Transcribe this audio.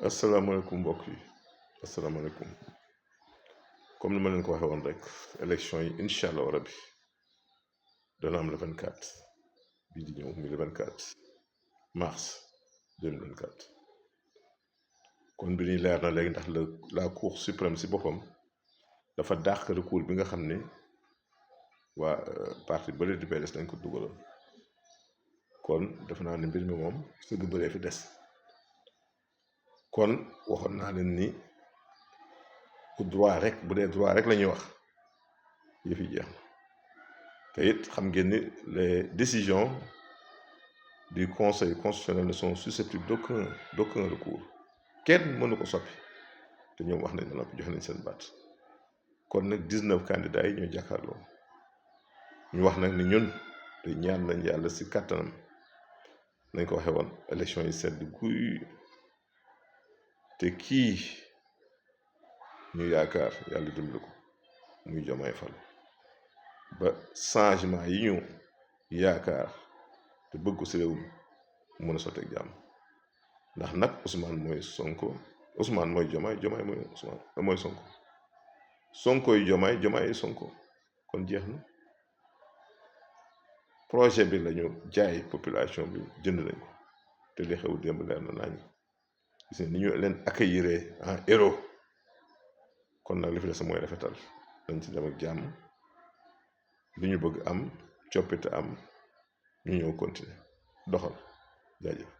asalaamaaleykum mbokk yi asalaamaaleykum comme ni ma leen ko waxee woon rek élection yi incha allah rabi dana am le 24 bii di ñëw muy le 24 mars 2024 kon bi ñuy leer na léegi ndax la cour suprême si boppam dafa dàq recours bi nga xam ne waa parti bële di PDS dañ ko dugaloon kon defe naa ne mbir mi moom sëgg bëree fi des. kon waxoon naa leen ni droit rek bu dee droit rek la ñuy wax yëf yi jeex na te it xam ngeen ni les décisions du conseil constitutionnel ne sont susceptibles d'aucun recours kenn mënu ko soppi te ñoom wax nañ ma noppi joxe nañ seen baat kon nag 19 candidats yi ñoo jàkkaarloo ñu wax nag ni ñun te ñaan nañ yàlla si kàttanam nañ ko waxee woon élection yi sedd guy. te kii ñu yaakaar yàlla dimbali ko muy Diomaye Faye ba changement yi ñu yaakaar te bëgg ko si réew mi mën a sotteeg jàmm ndax nag Ousmane mooy Sonko Ousmane mooy Diomaye Diomaye mooy Ousmane mooy Sonko Sonko yi Diomaye Diomaye yi Sonko kon jeex na projet bi lañu jaay population bi jënd nañ ko te li xew démb leer na nañ gis ni ñu leen accueillir en héros kon nag li fi des mooy rafetal dañ ci dem ak jàmm li ñu bëgg am coppite am ñu ñëw continuer doxal jaajëf